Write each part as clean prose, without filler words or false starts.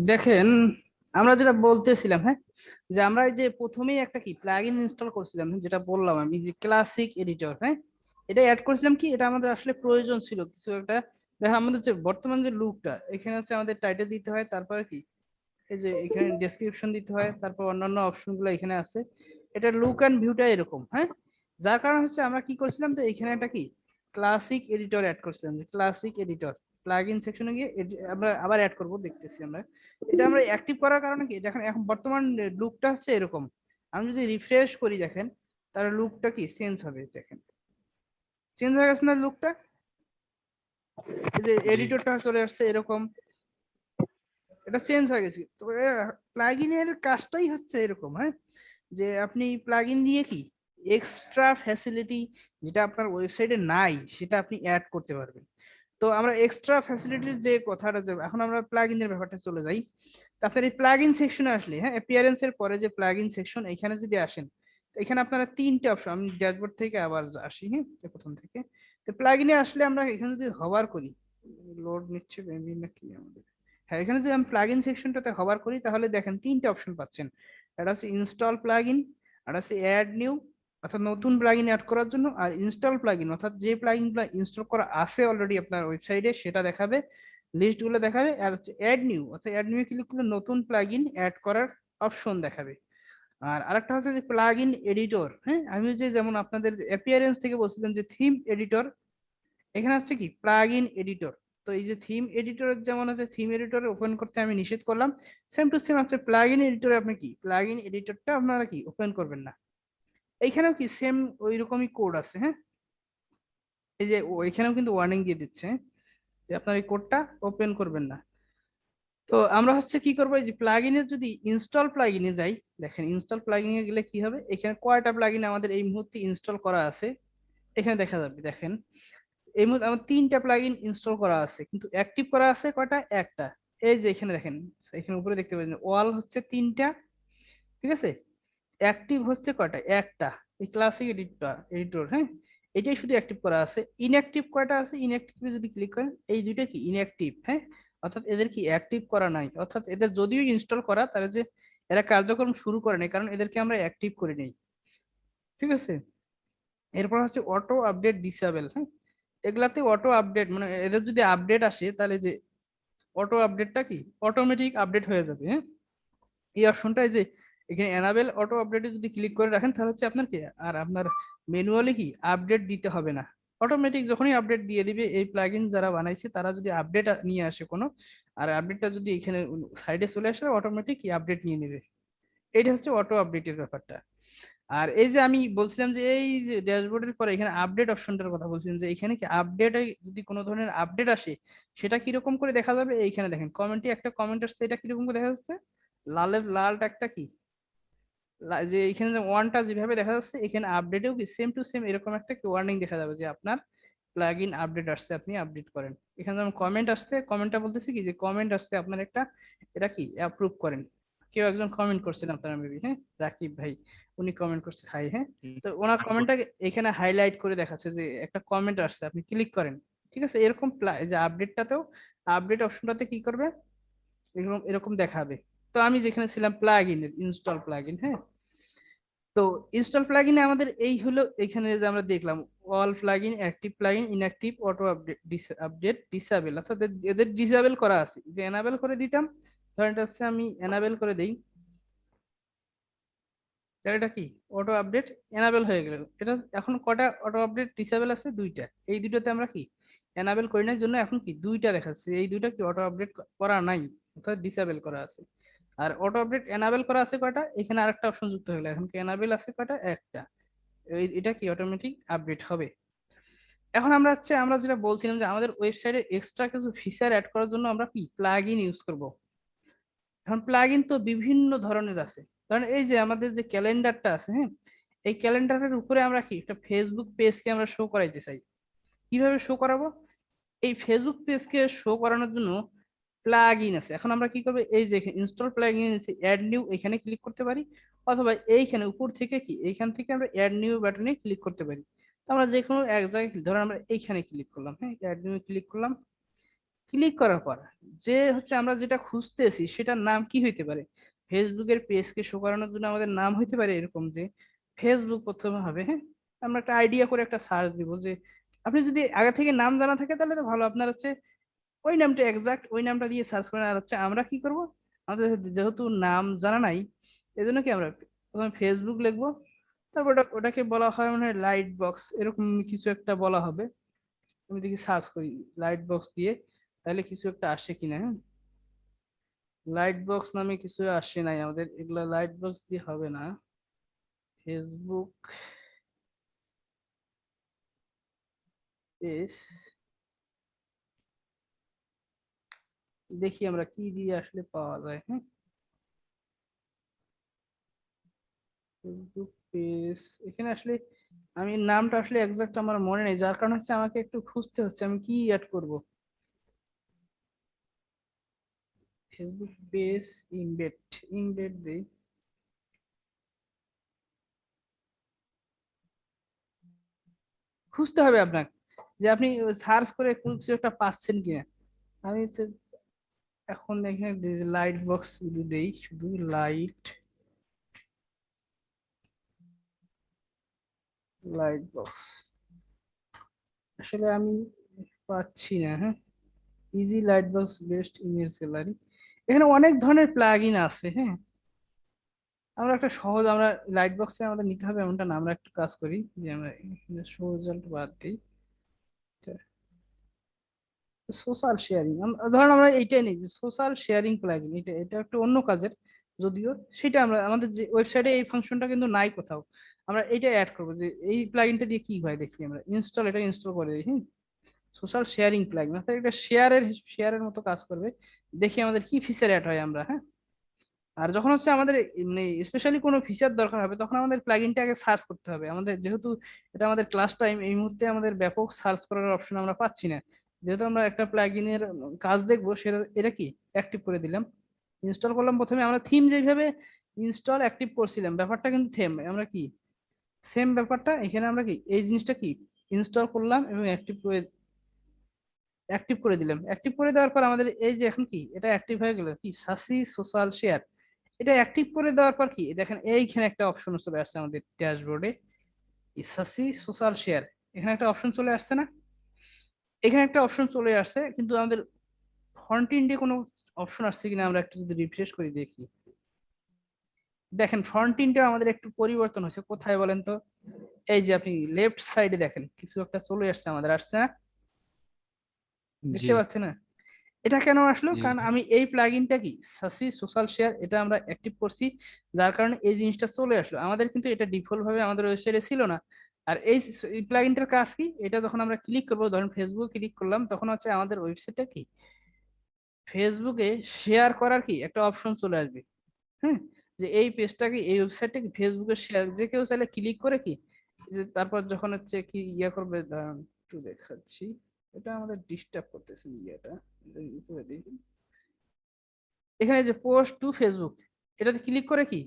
দেখেন, আমরা যেটা বলতেছিলাম, হ্যাঁ, যে আমরা এই যে প্রথমেই একটা কি প্লাগইন ইনস্টল করছিলাম, যেটা বললাম আমি, যে ক্লাসিক এডিটর, হ্যাঁ, এটা অ্যাড করছিলাম কি, এটা আমাদের আসলে প্রয়োজন ছিল কিছু একটা। দেখো আমাদের যে বর্তমান যে লুকটা এখানে হচ্ছে, আমাদের টাইটেল দিতে হয়, তারপরে কি এই যে এখানে ডেসক্রিপশন দিতে হয়, তারপর অন্যান্য অপশন গুলো এখানে আছে। এটা লুক অ্যান্ড ভিউটা এরকম, হ্যাঁ। যার কারণে হচ্ছে আমরা কি করছিলাম, তো এখানে একটা কি ক্লাসিক এডিটর অ্যাড করছিলাম, যে ক্লাসিক এডিটর প্লাগইন সেকশনে গিয়ে আমরা আবার অ্যাড করব, দেখতেছি আমরা। এটা আমরা অ্যাক্টিভ করার কারণে কি, দেখেন এখন বর্তমান লুকটা হচ্ছে এরকম। আমি যদি রিফ্রেশ করি দেখেন, তাহলে লুকটা কি চেঞ্জ হবে, দেখেন চেঞ্জ হয়ে গেছে না লুকটা। এই যে জি। এডিটরটা চলে আসছে এরকম, এটা চেঞ্জ হয়ে গেছে। তো প্লাগইনের কাজটাই হচ্ছে এরকম, হ্যাঁ, যে আপনি প্লাগইন দিয়ে কি এক্সট্রা ফ্যাসিলিটি যেটা আপনার ওয়েবসাইটে নাই সেটা আপনি অ্যাড করতে পারবেন। তো আমরা এক্সট্রা ফ্যাসিলিটির যে কথাটা, যে এখন আমরা প্লাগইনের ব্যাপারটা চলে যাই। তো আপনার এই প্লাগইন সেকশনে আসলে, হ্যাঁ, অ্যাপিয়ারেন্স এর পরে যে প্লাগইন সেকশন, এখানে যদি আসেন, তো এখানে আপনারা তিনটে অপশন, আমি ড্যাশবোর্ড থেকে আবার আসি, হ্যাঁ, প্রথম থেকে। তো প্লাগইনে আসলে আমরা এখানে যদি হভার করি, লোড নিচ্ছে মেবি নাকি আমাদের, হ্যাঁ, এখানে যদি আমি প্লাগইন সেকশনটাতে হভার করি, তাহলে দেখেন তিনটে অপশন পাচ্ছেন। একটা হচ্ছে ইনস্টল প্লাগইন, আর আছে অ্যাড নিউ অর্থাৎ নতুন প্লাগইন অ্যাড করার জন্য, আর ইনস্টল প্লাগইন অর্থাৎ যে প্লাগইনগুলো ইনস্টল করা আছে অলরেডি আপনার ওয়েবসাইটে সেটা দেখাবে, লিস্ট গুলো দেখাবে। আর হচ্ছে অ্যাড নিউ অর্থাৎ অ্যাড নিউ ক্লিক করলে নতুন প্লাগইন অ্যাড করার অপশন দেখাবে। আর আরেকটা হচ্ছে যে প্লাগইন এডিটর, হ্যাঁ, আমি যে যেমন আপনাদের অ্যাপিয়ারেন্স থেকে বলছিলাম যে থিম এডিটর, এখানে হচ্ছে কি প্লাগইন এডিটর। তো এই যে থিম এডিটরের যেমন আছে, থিম এডিটর ওপেন করতে আমি নিষেধ করলাম, সেম টু সেম আছে প্লাগইন এডিটরে আপনি কি প্লাগইন এডিটরটা আপনারা কি ওপেন করবেন না। এইখানেও কি সেম ওই রকমই কোড আছে, হ্যাঁ, এই যে এখানেও কিন্তু ওয়ার্নিং দিয়ে দিচ্ছে, হ্যাঁ, যে আপনার এই কোডটা ওপেন করবেন না। তো আমরা হচ্ছে কি করবো, এই যে প্লাগইনের যদি ইনস্টল প্লাগইনে যাই, দেখেন ইনস্টল প্লাগইনে গেলে কি হবে, এখানে কয়টা প্লাগইন আমাদের এই মুহূর্তে ইনস্টল করা আছে এখানে দেখা যাবে। দেখেন এই মুহূর্তে আমার তিনটা প্লাগইন ইনস্টল করা আছে, কিন্তু অ্যাক্টিভ করা আছে কয়টা, একটা। এই যে এখানে দেখেন, এখানে উপরে দেখতে পাচ্ছেন ওয়াল হচ্ছে তিনটা, ঠিক আছে, অ্যাক্টিভ হচ্ছে কয়টা, একটা। এই ক্লাসিক এডিটর, হ্যাঁ, এটাই শুধু অ্যাক্টিভ করা আছে। ইনঅ্যাক্টিভ কয়টা আছে, ইনঅ্যাক্টিভ যদি ক্লিক করেন এই দুইটা কি ইনঅ্যাক্টিভ, হ্যাঁ, অর্থাৎ এদের কি অ্যাক্টিভ করা নাই, অর্থাৎ এদের যদিও ইনস্টল করা, তাহলে যে এরা কার্যক্রম শুরু করে নাই, কারণ এদেরকে আমরা অ্যাক্টিভ করে নেই, ঠিক আছে। এরপর হচ্ছে অটো আপডেট ডিসেবল, হ্যাঁ, এগুলাতে অটো আপডেট মানে এদের যদি আপডেট আসে তাহলে যে অটো আপডেটটা কি অটোমেটিক আপডেট হয়ে যাবে, হ্যাঁ। এই অপশনটা এই যে এখানে এনাবেল অটো আপডেটে যদি ক্লিক করে রাখেন, তাহলে হচ্ছে আপনার কি আর আপনার ম্যানুয়ালি কি আপডেট দিতে হবে না। অটোমেটিক যখনই আপডেট দিয়ে দিবে, এই প্লাগইন যারা বানাইছে তারা যদি আপডেট নিয়ে আসে কোনো, আর আপডেটটা যদি এখানে সাইডে চলে আসে, অটোমেটিক কি আপডেট নিয়ে নেবে। এইটা হচ্ছে অটো আপডেটের ব্যাপারটা। আর এই যে আমি বলছিলাম যে এই যে ড্যাশবোর্ডের পরে এখানে আপডেট অপশনটার কথা বলছিলাম, যে এখানে কি আপডেট, যদি কোনো ধরনের আপডেট আসে সেটা কিরকম করে দেখা যাবে, এইখানে দেখেন কমেন্টে একটা কমেন্ট আসছে, এটা কিরকম করে দেখা যাচ্ছে, লালটা একটা কি যে এখানে যে ওয়ানটা যেভাবে দেখা যাচ্ছে, এখানে আপডেটেও কি সেম টু সেম এরকম একটা কি ওয়ার্নিং দেখা যাবে যে আপনার প্লাগইন আপডেট আসছে, আপনি আপডেট করেন। এখানে যেমন কমেন্ট আসছে, কমেন্টটা বলতেছে কি যে কমেন্ট আসছে আপনার একটা, এটা কি অ্যাপ্রুভ করেন। কেউ একজন কমেন্ট করছেন আপনারা মেবি, হ্যাঁ, রাকিব ভাই, উনি কমেন্ট করছে হাই, হ্যাঁ। তো ওনার কমেন্টটা এখানে হাইলাইট করে দেখাচ্ছে যে একটা কমেন্ট আসছে, আপনি ক্লিক করেন, ঠিক আছে। এরকম যে আপডেটটাতেও, আপডেট অপশনটাতে কি করবে, এরকম এরকম দেখাবে। তো আমি যেখানে ছিলাম প্লাগইন ইনস্টল প্লাগইন, হ্যাঁ। তো ইনস্টল প্লাগইনে আমাদের এই হলো, এখানে যে আমরা দেখলাম all plugin, active plugin, inactive, auto update, update disable, অর্থাৎ এদের ডিসেবল করা আছে। যে এনাবেল করে দিতাম, ধরেন এটা হচ্ছে আমি এনাবেল করে দেই, তাহলে এটা কি অটো আপডেট এনাবেল হয়ে গেল। এটা এখন কটা অটো আপডেট ডিসেবল আছে, দুইটা। এই দুইটাতে আমরা কি এনাবেল করি না, জন্য এখন কি দুইটা দেখাচ্ছে, এই দুইটা কি অটো আপডেট করা নাই, অর্থাৎ ডিসেবল করা আছে। আর অটো আপডেট এনাবেল করা আছে কয়টা, এখানে আরেকটা অপশন যুক্ত হলো, এখন কি এনাবেল আছে কয়টা, একটা। এটা কি অটোমেটিক আপডেট হবে। এখন আমরা হচ্ছে আমরা যেটা বলছিলাম যে আমাদের ওয়েবসাইটে এক্সট্রা কিছু ফিচার অ্যাড করার জন্য আমরা কি প্লাগইন ইউজ করব। এখন প্লাগইন তো বিভিন্ন ধরনের আছে। কারণ এই যে আমাদের যে ক্যালেন্ডারটা আছে, হ্যাঁ, এই ক্যালেন্ডারের উপরে আমরা কি একটা ফেসবুক পেজকে আমরা শো করাইতে চাই। কিভাবে শো করাবো, এই ফেসবুক পেজকে শো করানোর জন্য প্লাগইন আছে। এখন আমরা কি করবো, এই যে ইনস্টল প্লাগইন আছে অ্যাড নিউ, এখানে ক্লিক করতে পারি, অথবা এইখানে উপর থেকে কি এইখান থেকে আমরা অ্যাড নিউ বাটনে ক্লিক করতে পারি। তো আমরা যে কোনো এক জায়গায় ধরো আমরা এইখানে ক্লিক করলাম, হ্যাঁ, অ্যাড নিউ ক্লিক করলাম, ক্লিক করার পর যে হচ্ছে আমরা যেটা খুঁজতেছি সেটার নাম কি হইতে পারে, ফেসবুকের পেজকে শো করানোর জন্য আমাদের নাম হইতে পারে এরকম যে ফেসবুক প্রথমে হবে। হ্যাঁ, আমরা একটা আইডিয়া করে একটা সার্চ দিব যে আপনি যদি আগে থেকে নাম জানা থাকে তাহলে তো ভালো, আপনার হচ্ছে ওই নামটা এক্সাক্ট ওই নামটা দিয়ে সার্চ করেন। আর হচ্ছে আমরা কি করব, আমাদের যেহেতু নাম জানা নাই এজন্য কি আমরা প্রথমে ফেসবুক লিখবো, তারপর ওটাকে বলা হয় মানে লাইট বক্স এরকম কিছু একটা বলা হবে। আমি দেখি সার্চ করি লাইট বক্স দিয়ে, তাহলে কিছু একটা আসে কিনা। হ্যাঁ, লাইট বক্স নামে কিছু আসে নাই আমাদের, এগুলা লাইট বক্স দিয়ে হবে না। ফেসবুক পেজ, দেখি আমরা কি দিয়ে আসলে পাওয়া যায়। হ্যাঁ, ফেসবুক পেজ, এখানে আসলে আমি নামটা আসলে এক্সাক্ট আমার মনে নেই, যার কারণে হচ্ছে আমাকে একটু খুঁজতে হচ্ছে আমি কি অ্যাড করব। ফেসবুক পেজ ইমবেড, ইমবেড দেই। খুঁজতে হবে আপনাকে যে আপনি সার্চ করে কোন কিছু একটা পাচ্ছেন কিনা। আমি হচ্ছে এখন এখানে লাইট বক্স যদি দেই, শুধু লাইট, লাইট বক্স আসলে আমি পাচ্ছি না। হ্যাঁ, easy light box best image gallery, এখানে অনেক ধরনের প্লাগ ইন আছে। হ্যাঁ, আমরা একটা সহজ, আমরা লাইট বক্সে আমাদের নিতে হবে এমনটা না, আমরা একটু কাজ করি যে আমরা শো রেজাল্ট বাদ দিই, সোশ্যাল শেয়ারিং। ধরেন আমরা এইটাই নিই যে সোশ্যাল শেয়ারিং প্লাগইন, এটা এটা একটা অন্য কাজের, যদিও সেটা আমরা আমাদের যে ওয়েবসাইটে এই ফাংশনটা কিন্তু নাই কোথাও। আমরা এইটা অ্যাড করবো যে এই প্লাগইনটা দিয়ে কি হয় দেখি, আমরা ইনস্টল, এটা ইনস্টল করে দিই। হ্যাঁ, সোশ্যাল শেয়ারিং প্লাগইন অর্থাৎ এটা শেয়ারের মতো কাজ করবে, দেখি আমাদের কি ফিচার অ্যাড হয় আমরা। হ্যাঁ, আর যখন হচ্ছে আমাদের মানে স্পেশালি কোনো ফিচার দরকার হবে তখন আমাদের প্লাগইনটা আগে সার্চ করতে হবে। আমাদের যেহেতু এটা আমাদের ক্লাস টাইম, এই মুহূর্তে আমাদের ব্যাপক সার্চ করার অপশন আমরা পাচ্ছি না, যেহেতু আমরা একটা প্লাগইনের কাজ দেখবো সেটা, এটা কি অ্যাক্টিভ করে দিলাম, ইনস্টল করলাম। প্রথমে আমরা থিম যেভাবে ইনস্টল অ্যাক্টিভ করছিলাম ব্যাপারটা কিন্তু থেম আমরা কি সেম ব্যাপারটা এখানে আমরা কি এই জিনিসটা কি ইনস্টল করলাম এবং অ্যাক্টিভ করে দিলাম। অ্যাক্টিভ করে দেওয়ার পর আমাদের এই যে এখন কি এটা অ্যাক্টিভ হয়ে গেল কি সাসি সোশ্যাল শেয়ার, এটা অ্যাক্টিভ করে দেওয়ার পর কি দেখেন এইখানে একটা অপশন চলে আসছে আমাদের ড্যাশবোর্ডে, সাসি সোশ্যাল শেয়ার, এখানে একটা অপশন চলে আসছে না, এখানে একটা অপশন চলে আসছে কিন্তু আমাদের ফ্রন্ট এন্ডে কোনো অপশন আসছে কিনা আমরা একটু যদি রিফ্রেশ করে দেখি। দেখেন ফ্রন্ট এন্ডে আমাদের একটু পরিবর্তন হয়েছে, কোথায় বলেন তো, এই যে আপনি লেফট সাইডে দেখেন কিছু একটা চলে আসছে আমাদের, আসছে না, জি দেখতে পাচ্ছেন না? এটা কেন আসলো, জি কারণ আমি এই প্লাগইনটা কি সাসি সোশ্যাল শেয়ার এটা আমরা অ্যাক্টিভ করছি, যার কারণে এই জিনিসটা চলে আসলো আমাদের, কিন্তু এটা ডিফল্ট ভাবে আমাদের ওয়েবসাইটে ছিল না। আর এই প্লাগইনটার কাজ কি, এটা যখন আমরা ক্লিক করবো, ধরুন ফেসবুক ক্লিক করলাম, তখন হচ্ছে আমাদের ওয়েবসাইটটা কি ফেসবুকে শেয়ার করার কি একটা অপশন চলে আসবে। হ্যাঁ, যে এই পেজটাকে এই ওয়েবসাইটটা কি ফেসবুকে শেয়ার, যে কেউ চাইলে ক্লিক করে কি যে তারপর যখন হচ্ছে কি ইয়া করবে, দাঁড়ান একটু দেখাচ্ছি, এটা আমাদের ডিস্টার্ব করতেছে ইয়েটা, উপরে দেখি, এখানে যে পোস্ট টু ফেসবুক, এটাতে ক্লিক করে কি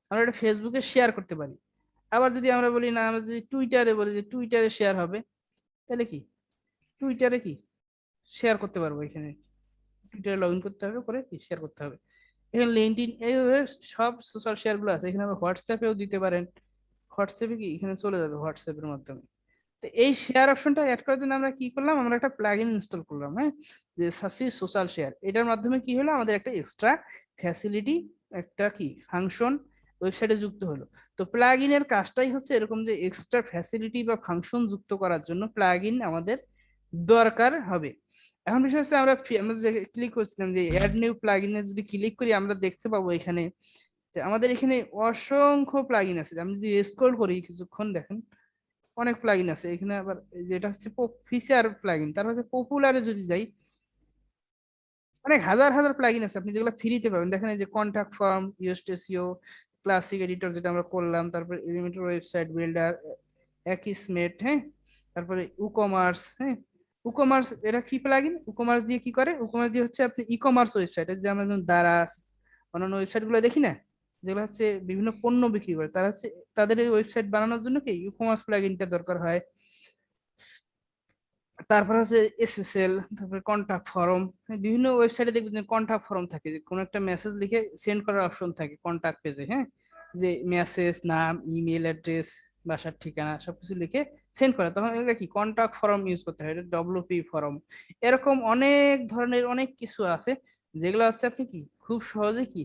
আমরা এটা ফেসবুকে শেয়ার করতে পারি। আবার যদি আমরা বলি না, আমরা যদি টুইটারে বলি যে টুইটারে শেয়ার হবে, তাহলে কি টুইটারে কি শেয়ার করতে পারবো, এখানে টুইটারে লগ ইন করতে হবে, করে কি শেয়ার করতে হবে। এখানে লিঙ্কডইন, এইভাবে সব সোশ্যাল শেয়ার গুলো আছে। এখানে আমরা হোয়াটসঅ্যাপেও দিতে পারেন, হোয়াটসঅ্যাপে কি এখানে চলে যাবে হোয়াটসঅ্যাপের মাধ্যমে। তো এই শেয়ার অপশনটা অ্যাড করার জন্য আমরা কি করলাম, আমরা একটা প্লাগইন ইনস্টল করলাম। হ্যাঁ, যে সাসি সোশ্যাল শেয়ার, এটার মাধ্যমে কি হলো আমাদের একটা এক্সট্রা ফ্যাসিলিটি, একটা কি ফাংশন ওয়েবসাইটে যুক্ত হলো। তো প্লাগইনের কাজটাই হচ্ছে এরকম যে এক্সট্রা ফ্যাসিলিটি বা ফাংশন যুক্ত করার জন্য প্লাগইন আমাদের দরকার হবে। এখন বিষয় হচ্ছে আমরা যে ক্লিক করছিলাম যে অ্যাড নিউ প্লাগইনে যদি ক্লিক করি আমরা দেখতে পাবো এখানে যে আমাদের এখানে অসংখ্য প্লাগইন আছে। আমি যদি স্ক্রল করি কিছুক্ষণ দেখেন অনেক প্লাগইন আছে এখানে। আবার যেটা হচ্ছে ফিচার প্লাগইন, তার হচ্ছে পপুলারে যদি যাই অনেক হাজার হাজার প্লাগইন আছে আপনি যেগুলো ফ্রিতে পাবেন। দেখেন এই যে কন্টাক্ট ফর্ম, ইউস্টেসিও, ক্লাসিক এডিটর যেটা আমরা করলাম, তারপরে এলিমেন্টর ওয়েবসাইট বিল্ডার, অ্যাকিসমেট, হ্যাঁ, তারপরে উকমার্স। হ্যাঁ, উকমার্স এটা কি প্লাগইন, উকমার্স দিয়ে কি করে, উকমার্স দিয়ে হচ্ছে আপনি ই কমার্স ওয়েবসাইট, যে আমরা যেমন দারাজ অন্যান্য ওয়েবসাইট গুলো দেখি না, যেগুলো হচ্ছে বিভিন্ন পণ্য বিক্রি করে, তারা হচ্ছে তাদের এই ওয়েবসাইট বানানোর জন্য কি ই কমার্স প্লাগইনটা দরকার হয়। তারপর হচ্ছে এসএসএল, তারপরে কন্টাক্ট ফর্ম। বিভিন্ন ওয়েবসাইটে দেখবেন যে কন্টাক্ট ফর্ম থাকে, যে কোনো একটা মেসেজ লিখে সেন্ড করার অপশন থাকে কন্টাক্ট পেজে, হ্যাঁ, যে মেসেজ, নাম, ইমেল অ্যাড্রেস, বাসার ঠিকানা সবকিছু লিখে সেন্ড করা, তখন এটা কি কন্টাক্ট ফর্ম ইউজ করতে হয়, এটা ডব্লিউপি ফর্ম। এরকম অনেক ধরনের অনেক কিছু আছে যেগুলো হচ্ছে আপনি কি খুব সহজে কি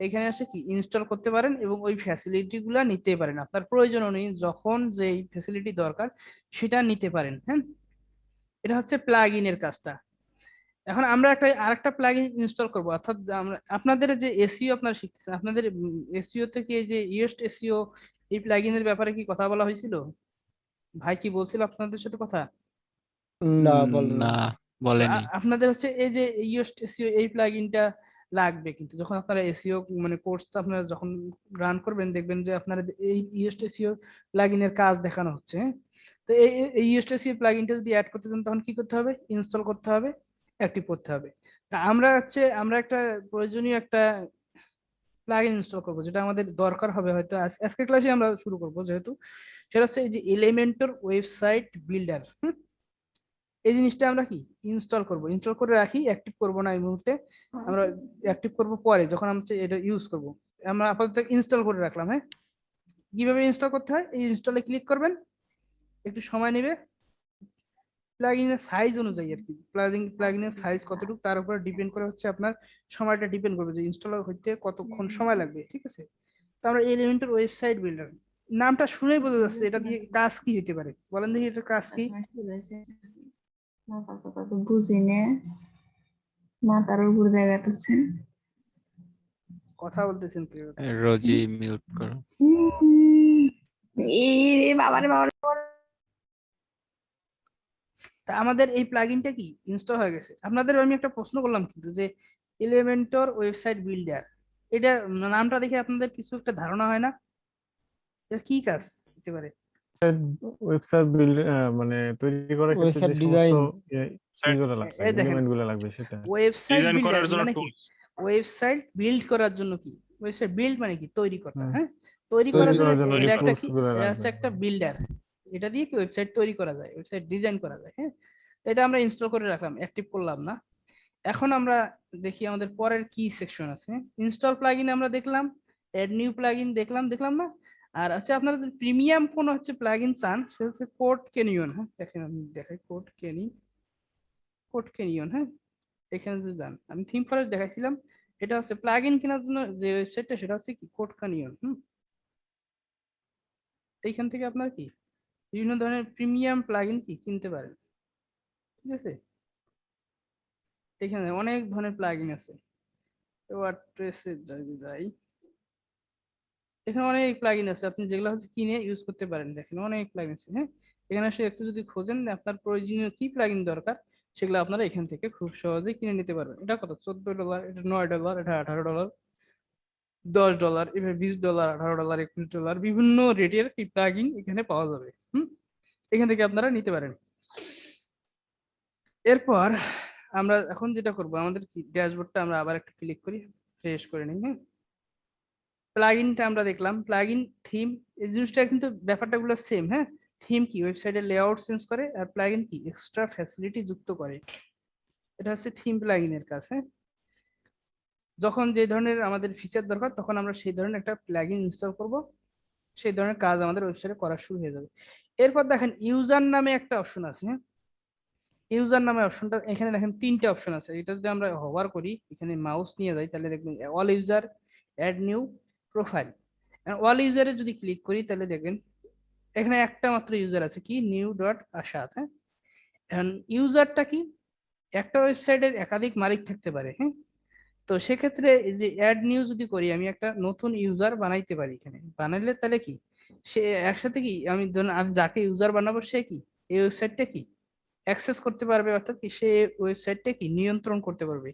এখানে এসে কি ইনস্টল করতে পারেন এবং ওই ফ্যাসিলিটি গুলা নিতে পারেন, আপনার প্রয়োজন অনুযায়ী যখন যে ফ্যাসিলিটি দরকার সেটা নিতে পারেন, হ্যাঁ। এটা হচ্ছে প্লাগ ইনের কাজটা। এখন আমরা একটা আরেকটা প্লাগইন ইনস্টল করব, অর্থাৎ আমরা আপনাদের যে এসইও আপনারা শিখতেছেন, আপনাদের এসইও থেকে এই যে ইউএসট এসইও এই প্লাগইনের ব্যাপারে কি কথা বলা হয়েছিল? ভাই কি বলছিল আপনাদের সাথে কথা? না, বলে না, নাই। তো বলেনি। আপনাদের হচ্ছে এই যে ইউএসট এসইও এই প্লাগইনটা লাগবে, কিন্তু যখন আপনারা এসইও মানে কোর্সটা আপনারা যখন রান করবেন দেখবেন যে আপনারা এই ইউএসট এসইও প্লাগইনের কাজ দেখানো হচ্ছে, হ্যাঁ। তো এই ইউএসট এসইও প্লাগইনটা যদি অ্যাড করতে চান তখন কি করতে হবে? ইনস্টল করতে হবে, অ্যাক্টিভ করতে হবে। তা আমরা একটা প্রয়োজনীয় একটা প্লাগইন ইনস্টল করবো যেটা আমাদের দরকার হবে হয়তো আজকের ক্লাসে আমরা শুরু করবো যেহেতু, সেটা হচ্ছে এই যে এলিমেন্টর ওয়েবসাইট বিল্ডার। এই জিনিসটা আমরা কি ইনস্টল করে রাখি, অ্যাক্টিভ করব না এই মুহূর্তে, আমরা অ্যাক্টিভ করব পরে যখন আমরা এটা ইউজ করব। আমরা আপাতত ইনস্টল করে রাখলাম, হ্যাঁ। কিভাবে ইনস্টল করতে হয়? এই ইনস্টলে ক্লিক করবেন, একটু সময় নেবে, প্লাগইনের সাইজ অনুযায়ী আর কি, প্লাগইনের সাইজ কতটুকু তার উপর ডিপেন্ড করে হচ্ছে আপনার সময়টা ডিপেন্ড করবে যে ইনস্টল হইতে কতক্ষণ সময় লাগবে, ঠিক আছে। তো আমরা এলিমেন্টের ওয়েবসাইট বিল্ডার নামটা শুনেই বোঝা যাচ্ছে এটা দিয়ে কাজ কি হতে পারে, বলেন দেখি এটা কাজ কি। বুঝি নে, মাথার উপর দেখাতেছে। কথা বলতেছেন কি? রোজি মিউট করো। এই বাবারে বাবারে। তা আমাদের এই প্লাগইনটা কি ইনস্টল হয়ে গেছে। আপনাদের আমি একটা প্রশ্ন করলাম কিন্তু যে এলিমেন্টর ওয়েবসাইট বিল্ডার, এটা নামটা দেখে আপনাদের কিছু একটা ধারণা হয় না এটা কি কাজ হতে পারে? ওয়েবসাইট বিল্ড মানে তৈরি করার ক্ষেত্রে ওয়েবসাইট যে সমস্ত ডিজাইন। ইগুলো লাগবে, এই দেখেন, এলিমেন্ট গুলো লাগবে সেটা ওয়েবসাইট ডিজাইন বিল্ডার করার জন্য মানে কি? টুলস। ওয়েবসাইট বিল্ড করার জন্য কি, ওয়েবসাইট বিল্ড মানে কি তৈরি করা, হুম। হ্যাঁ। তৈরি তৈরি করার জন্য করার জন্য যে এটা একটা টুলস কি, গুলো এটা লাগবে। হচ্ছে একটা বিল্ডার, এটা দিয়ে কি ওয়েবসাইট তৈরি করা যায়, ওয়েবসাইট ডিজাইন করা যায়, হ্যাঁ। তো এটা আমরা ইনস্টল করে রাখলাম, অ্যাক্টিভ করলাম না। এখন আমরা দেখি আমাদের পরের কি সেকশন আছে। ইনস্টল প্লাগইন আমরা দেখলাম, এড নিউ প্লাগইন দেখলাম না। আর হচ্ছে আপনারা যদি প্রিমিয়াম কোন হচ্ছে প্লাগইন চান সেটা হচ্ছে কোড ক্যানিয়ন, হ্যাঁ। দেখেন আমি দেখাই কোড ক্যানিয়ন, হ্যাঁ। এখানে যদি যান, আমি থিম ফরেস্ট দেখাইছিলাম, এটা হচ্ছে প্লাগইন কেনার জন্য যে ওয়েবসাইটটা সেটা হচ্ছে কি কোড ক্যানিয়ন। এইখান থেকে আপনার কি বিভিন্ন ধরনের প্রিমিয়াম প্লাগইন কি কিনতে পারেন, ঠিক আছে। এখানে অনেক ধরনের প্লাগইন আছে, ওয়ার্ডপ্রেসে যাই, এখানে অনেক প্লাগইন আছে আপনি যেগুলো হচ্ছে কিনে ইউজ করতে পারেন, দেখেন অনেক প্লাগইন আছে, হ্যাঁ। এখানে এসে একটু যদি খোঁজেন যে আপনার প্রয়োজনীয় কি প্লাগইন দরকার সেগুলো আপনারা এখান থেকে খুব সহজেই কিনে নিতে পারবেন। এটা কত? $14, এটা $9, এটা $18, $10, এভাবে $20, $18, $21, বিভিন্ন রেটের কি প্লাগইন এখানে পাওয়া যাবে। এখান থেকে আপনারা নিতে পারেন। এরপর আমরা এখন যেটা করব, আমাদের কি ড্যাশবোর্ডটা আমরা আবার একটা ক্লিক করি, ফ্রেশ করে নিই, হ্যাঁ। প্লাগইনটা আমরা দেখলাম, প্লাগইন থিম, এই জিনিসটা কিন্তু ব্যাপারটা গুলো সেম, হ্যাঁ। থিম কি ওয়েবসাইটের লেআউট চেঞ্জ করে, আর প্লাগইন কি এক্সট্রা ফ্যাসিলিটি যুক্ত করে। এটা হচ্ছে থিম প্লাগইনের কাজ, হ্যাঁ। যখন যে ধরনের আমাদের ফিচার দরকার তখন আমরা সেই ধরনের একটা প্লাগইন ইনস্টল করব, সেই ধরনের কাজ আমাদের ওয়েবসাইটে করা শুরু হয়ে যাবে। এরপর দেখেন ইউজার নামে একটা অপশন আছে, হ্যাঁ। ইউজার নামে অপশনটা এখানে দেখেন তিনটে অপশন আছে, এটা যদি আমরা হোভার করি এখানে মাউস নিয়ে যাই তাহলে দেখবেন all user, add new, profile. All ইউজারে যদি ক্লিক করি তাহলে দেখবেন এখানে একটা মাত্র ইউজার আছে কি নিউ ডট আশাদ, হ্যাঁ। এখন ইউজারটা কি একটা ওয়েবসাইটের একাধিক মালিক থাকতে পারে, হ্যাঁ। তো সেক্ষেত্রে এই যে অ্যাড নিউ যদি করি আমি একটা নতুন ইউজার বানাইতে পারি, এখানে বানাইলে তাহলে কি সে একসাথে কি আমি ধরুন আমি যাকে ইউজার বানাবো সে কি এই ওয়েবসাইটটা কি অ্যাক্সেস করতে পারবে, অর্থাৎ কি সে ওয়েবসাইটটা কি নিয়ন্ত্রণ করতে পারবে।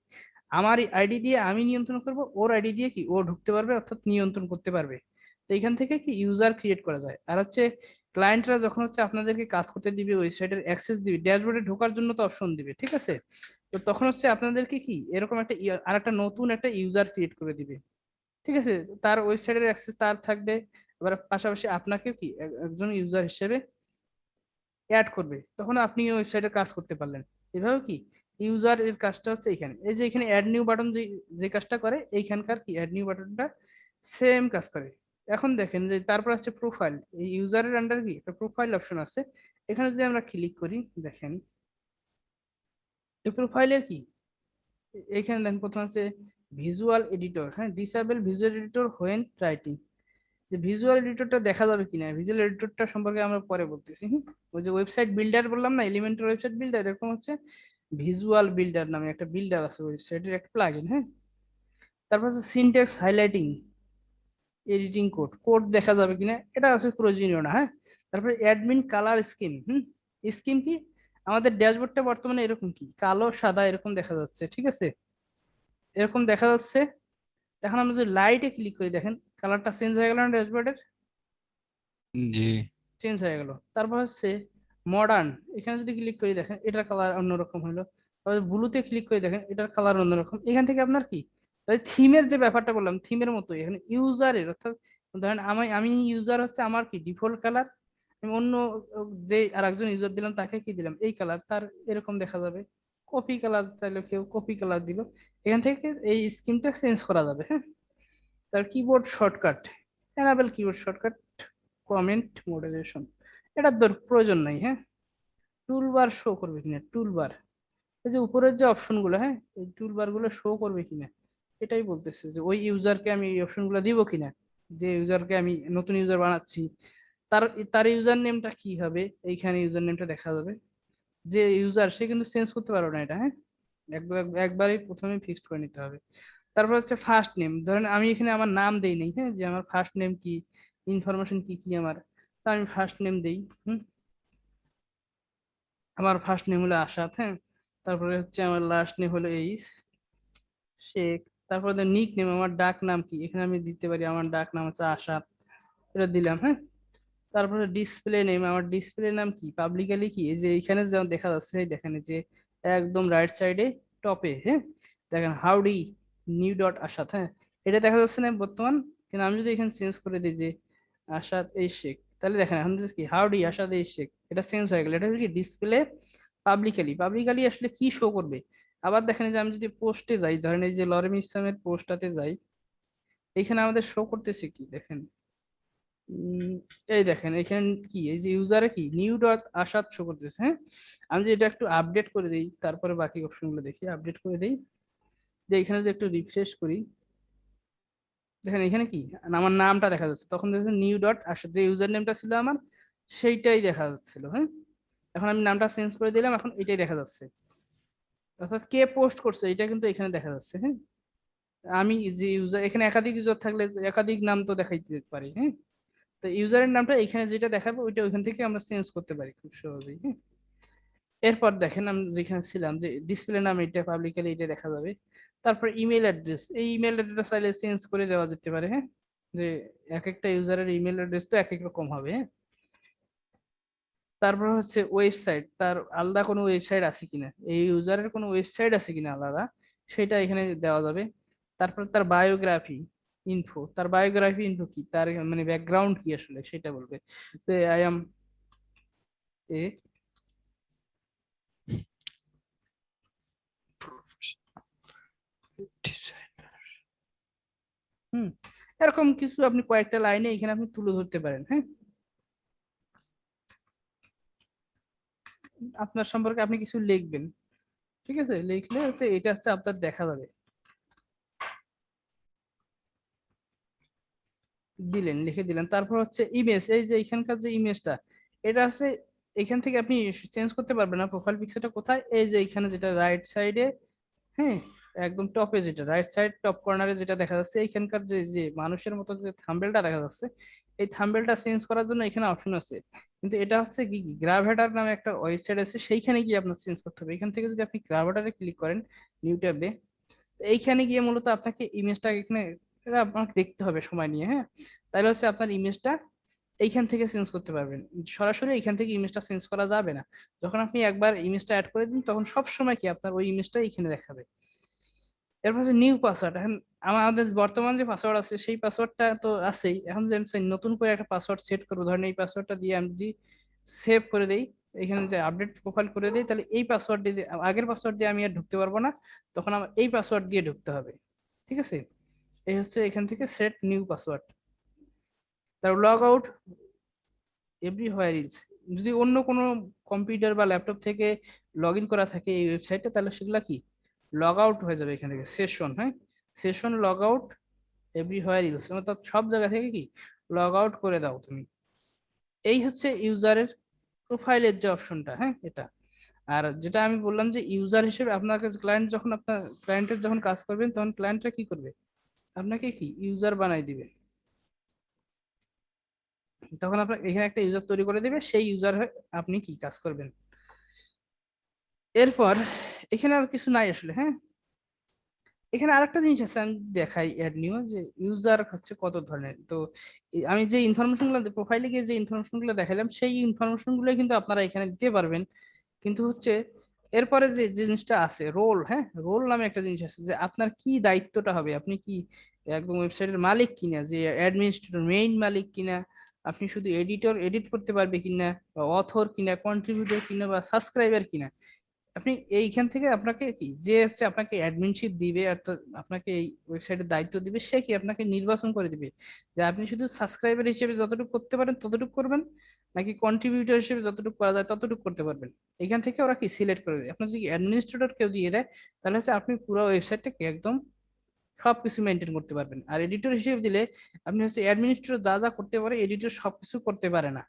আমার আইডি দিয়ে আমি নিয়ন্ত্রণ করব, ওর আইডি দিয়ে কি ও ঢুকতে পারবে, অর্থাৎ নিয়ন্ত্রণ করতে পারবে। তো এখান থেকে কি ইউজার ক্রিয়েট করা যায়। আর হচ্ছে ক্লায়েন্টরা যখন হচ্ছে আপনাদেরকে কাজ করতে দিবে, ওয়েবসাইটের অ্যাক্সেস দিবে, ড্যাশবোর্ডে ঢোকার জন্য তো অপশন দিবে, ঠিক আছে। তো তখন হচ্ছে আপনাদেরকে কি এরকম একটা আর একটা নতুন একটা ইউজার ক্রিয়েট করে দিবে, ঠিক আছে। তার ওয়েবসাইটের অ্যাক্সেস তার থাকবে, আবার পাশাপাশি আপনাকে কি একজন ইউজার হিসেবে অ্যাড করবে, তখন আপনি ওয়েবসাইটে কাজ করতে পারলেন। এভাবে কি ইউজার এর কাজটা হচ্ছে এখানে, এই যে এখানে অ্যাড নিউ বাটন যে যে কাজটা করে, এইখানকার কি অ্যাড নিউ বাটনটা সেম কাজ করে। এখন দেখেন যে তারপর আছে প্রোফাইল, এই ইউজারের আন্ডার কি একটা প্রোফাইল অপশন আছে, এখানে যদি আমরা ক্লিক করি দেখেন এই প্রোফাইলের কি এখানে দেখেন প্রথম আছে ভিজুয়াল এডিটর, হ্যাঁ disable visual editor when writing. যে ভিজুয়াল এডিটরটা দেখা যাবে কিনা, ভিজুয়াল এডিটরটা সম্পর্কে আমরা পরে বলতেছি। ওই যে ওয়েবসাইট বিল্ডার বললাম না, এলিমেন্টাল ওয়েবসাইট বিল্ডার, এরকম হচ্ছে ভিজুয়াল বিল্ডার নামে একটা বিল্ডার আছে ওয়েবসাইটের একটা প্লাগইন। হ্যাঁ, তারপর আছে syntax highlighting, editing code, code দেখা যাবে কিনা এটা হচ্ছে প্রয়োজনীয় না। হ্যাঁ, তারপরে অ্যাডমিন কালার স্কিম, স্কিম কি আমাদের ড্যাশবোর্ডটা বর্তমানে এরকম কি কালো সাদা এরকম দেখা যাচ্ছে, ঠিক আছে, এরকম দেখা যাচ্ছে। এখন আমরা যদি লাইটে ক্লিক করি দেখেন কালারটা চেঞ্জ হয়ে গেল না ড্যাশবোর্ডের, জি চেঞ্জ হয়ে গেল। তারপর হচ্ছে মডার্ন, এখানে যদি ক্লিক করি দেখেন এটার কালার অন্যরকম হলো। তারপর ব্লুতে ক্লিক করে দেখেন এটার কালার অন্যরকম। এখান থেকে আপনার কি থিমের যে ব্যাপারটা বললাম থিমের মতো এখানে ইউজারের, অর্থাৎ ধরেন আমি আমি ইউজার হচ্ছে আমার কি ডিফল্ট কালার, আমি অন্য যে আরেকজন ইউজার দিলাম তাকে কি দিলাম এই কালার, তার এরকম দেখা যাবে। কপি কালার চাইলে কেউ কপি কালার দিল, এখান থেকে এই স্কিমটা চেঞ্জ করা যাবে। হ্যাঁ, তার keyboard shortcut, enable keyboard shortcut, comment moderation, এটার প্রয়োজন নাই। হ্যাঁ, টুলবার শো করবে কিনা, টুলবার এই যে উপরের যে অপশন গুলো, হ্যাঁ এই টুলবার গুলো শো করবে কিনা এটাই বলতেছে যে ওই ইউজারকে আমি এই অপশন গুলো দিব কিনা, যে ইউজারকে আমি নতুন ইউজার বানাচ্ছি তার তার ইউজার নেমটা কি হবে, এইখানে ইউজার নেমটা দেখা যাবে। যে ইউজার সে কিন্তু চেঞ্জ করতে পারবে না এটা। হ্যাঁ, একবারই প্রথমে ফিক্সড করে নিতে হবে। তারপর হচ্ছে ফার্স্ট নেম, ধরেন আমি এখানে আমার নাম দেই নাই, হ্যাঁ যে আমার ফার্স্ট নেম কি, ইনফরমেশন কি কি আমার, তা আমি ফার্স্ট নেম দেই। আমার ফার্স্ট নেম হলো আশাদ। হ্যাঁ, তারপরে হচ্ছে আমার লাস্ট নেম হলো এইস শেখ। তারপরে নিক নেম, আমার ডাক নাম কি, এখানে আমি দিতে পারি আমার ডাক নাম হচ্ছে আশাদ, এটা দিলাম। হ্যাঁ, তারপরে ডিসপ্লে নেম, আমার ডিসপ্লে নাম কি পাবলিকালি কি, এই যে এখানে যেমন দেখা যাচ্ছে এই দেখেন এই যে একদম রাইট সাইডে টপে, হ্যাঁ দেখেন হাউডি নিউ ডট আসাদ। হ্যাঁ, এটা দেখা যাচ্ছে না বর্তমান, কিন্তু আমি যদি এখানে চেঞ্জ করে দিই যে আসাদ এই শেখ, তাহলে দেখেন এখন কি হাউডি আসাদ এই শেখ, এটা চেঞ্জ হয়ে গেল। এটা হচ্ছে কি ডিসপ্লে পাবলিকালি, পাবলিকালি আসলে কি শো করবে। আবার দেখেন যে আমি যদি পোস্টে যাই, ধরেন এই যে লরেম ইসলামের পোস্টটাতে যাই, এখানে আমাদের শো করতেছে কি দেখেন, এই দেখেন এখানে কি এই যে ইউজারে কি নিউ ডট আসাদ শো করতেছে। হ্যাঁ, আমি যদি এটা একটু আপডেট করে দিই, তারপরে বাকি অপশন গুলো দেখি, আপডেট করে দিই যে এখানে যদি একটু রিফ্রেশ করি দেখেন এখানে কি আমার নামটা দেখা যাচ্ছে, তখন দেখেন নিউ ডট আসাদ যে ইউজার নেমটা ছিল আমার সেইটাই দেখা যাচ্ছিল। হ্যাঁ, এখন আমি নামটা চেঞ্জ করে দিলাম, এখন এটাই দেখা যাচ্ছে, অর্থাৎ কে পোস্ট করছে এটা কিন্তু এখানে দেখা যাচ্ছে। হ্যাঁ, আমি যে ইউজার এখানে একাধিক ইউজার থাকলে একাধিক নাম তো দেখাইতে পারি। হ্যাঁ, তো ইউজারের নামটা এখানে যেটা দেখাবো ওইটা ওইখান থেকে আমরা চেঞ্জ করতে পারি খুব সহজেই। হ্যাঁ, এরপর দেখেন আমি যেখানে ছিলাম যে ডিসপ্লে নাম এটা পাবলিকালি এটা দেখা যাবে। তারপর ইমেল অ্যাড্রেস, এই ইমেল অ্যাড্রেস চাইলে চেঞ্জ করে দেওয়া যেতে পারে। হ্যাঁ, যে এক একটা ইউজারের ইমেল অ্যাড্রেস তো এক এক রকম হবে। হ্যাঁ, তারপর হচ্ছে ওয়েবসাইট, তার আলাদা কোনো ওয়েবসাইট আছে কিনা, এই ইউজারের কোনো ওয়েবসাইট আছে কিনা আলাদা, সেটা এখানে দেওয়া যাবে। তারপর তার বায়োগ্রাফি ইনফো, তার বায়োগ্রাফি ইনফো কি, তার মানে ব্যাকগ্রাউন্ড কি আসলে সেটা বলবে। তো আই এম এ হুম, এরকম কিছু আপনি কয়েকটা লাইনে এখানে আপনি তুলে ধরতে পারেন। হ্যাঁ, আপনার সম্পর্কে আপনি কিছু লিখবেন, ঠিক আছে, লিখলে হচ্ছে এটা হচ্ছে আপনার দেখা যাবে, দিলেন লিখে দিলেন। তারপর হচ্ছে ইমেজ, এই যে এখানকার যে ইমেজটা এটা আছে, এখান থেকে আপনি চেঞ্জ করতে পারবেন না। প্রোফাইল পিকচারটা কোথায়, এই যে এখানে যেটা রাইট সাইডে, হ্যাঁ একদম টপে যেটা রাইট সাইড টপ কর্নারে যেটা দেখা যাচ্ছে, এইখানকার যে যে মানুষের মতো যে থাম্বেলটা দেখা যাচ্ছে, এই থাম্বেলটা চেঞ্জ করার জন্য এখানে অপশন আছে। কিন্তু এটা হচ্ছে কি গ্রাভেটার নামে একটা ওয়েবসাইট আছে, সেইখানে গিয়ে আপনার চেঞ্জ করতে হবে। এখান থেকে যদি আপনি গ্রাভেটারে ক্লিক করেন নিউ ট্যাবে, এইখানে গিয়ে মূলত আপনাকে ইমেজটা এখানে এটা আপনাকে দেখতে হবে সময় নিয়ে। হ্যাঁ, তাহলে হচ্ছে আপনার ইমেজটা এইখান থেকে চেঞ্জ করতে পারবেন, সরাসরি এইখান থেকে ইমেজটা চেঞ্জ করা যাবে না। যখন আপনি একবার ইমেজটা অ্যাড করে দিন তখন সব সময় কি আপনার ওই ইমেজটা এখানে দেখাবে। এরপর হচ্ছে নিউ পাসওয়ার্ড, এখন আমাদের বর্তমান যে পাসওয়ার্ড আছে সেই পাসওয়ার্ডটা তো আছেই, এখন যে নতুন করে একটা পাসওয়ার্ড সেট করবো, ধরেন এই পাসওয়ার্ডটা দিয়ে আমি যদি সেভ করে দেই, এখানে যে আপডেট প্রোফাইল করে দিই, তাহলে এই পাসওয়ার্ড দিয়ে, আগের পাসওয়ার্ড দিয়ে আমি আর ঢুকতে পারবো না, তখন আমার এই পাসওয়ার্ড দিয়ে ঢুকতে হবে। ঠিক আছে, এই হচ্ছে এখান থেকে সেট নিউ পাসওয়ার্ড। তারপর লগ আউট এভরিহোয়ার ইজ, যদি অন্য কোনো কম্পিউটার বা ল্যাপটপ থেকে লগ ইন করা থাকে এই ওয়েবসাইটে, তাহলে সেগুলা কি লগ আউট হয়ে যাবে এখান থেকে সেশন। হ্যাঁ, session log out everywhere is, অর্থাৎ সব জায়গা থেকে কি লগ আউট করে দাও তুমি। এই হচ্ছে ইউজারের প্রোফাইলের যে অপশনটা, হ্যাঁ এটা। আর যেটা আমি বললাম যে ইউজার হিসেবে আপনার কাছে ক্লায়েন্ট, যখন আপনার ক্লায়েন্টের যখন কাজ করবেন তখন ক্লায়েন্টরা কি করবে, আপনাকে কি ইউজার বানাই দিবে। তখন আপনার এখানে একটা ইউজার তৈরি করে দিবে, সেই ইউজার হয়ে আপনি কি কাজ করবেন। এরপর এখানে আর কিছু নাই আসলে। হ্যাঁ, এখানে আরেকটা জিনিস আছে, আমি দেখাই অ্যাড নিউ, যে ইউজার হচ্ছে কত ধরনের। তো আমি যে ইনফরমেশন গুলো প্রোফাইলে গিয়ে যে ইনফরমেশন গুলো দেখালাম, সেই ইনফরমেশন গুলো কিন্তু আপনারা এখানে দিতে পারবেন। কিন্তু হচ্ছে এরপরে যে জিনিসটা আছে রোল, হ্যাঁ রোল নামে একটা জিনিস আছে, যে আপনার কি দায়িত্বটা হবে, আপনি কি একদম ওয়েবসাইটের মালিক কিনা, যে অ্যাডমিনিস্ট্রেটর মেইন মালিক কিনা, আপনি শুধু এডিটর এডিট করতে পারবে কিনা, বা অথর কিনা, কন্ট্রিবিউটর কিনা, বা সাবস্ক্রাইবার কিনা। আপনি এইখান থেকে আপনাকে কি যে হচ্ছে আপনাকে অ্যাডমিনশিপ দিবে, অর্থাৎ আপনাকে এই ওয়েবসাইটের দায়িত্ব দিবে, সে কি আপনাকে নির্বাচন করে দিবে যে আপনি শুধু সাবস্ক্রাইবার হিসেবে যতটুকু করতে পারেন ততটুকু করবেন, নাকি কন্ট্রিবিউটর হিসেবে যতটুকু করা যায় ততটুকু করতে পারবেন। এখান থেকে ওরা কি সিলেক্ট করে দেবে। আপনার যদি অ্যাডমিনিস্ট্রেটর কেউ দিয়ে দেয়, তাহলে হচ্ছে আপনি পুরো ওয়েবসাইটটাকে একদম সবকিছু মেনটেন করতে পারবেন। আর এডিটর হিসেবে দিলে আপনি হচ্ছে অ্যাডমিনিস্ট্রেটর যা যা করতে পারে এডিটর সবকিছু করতে পারে না।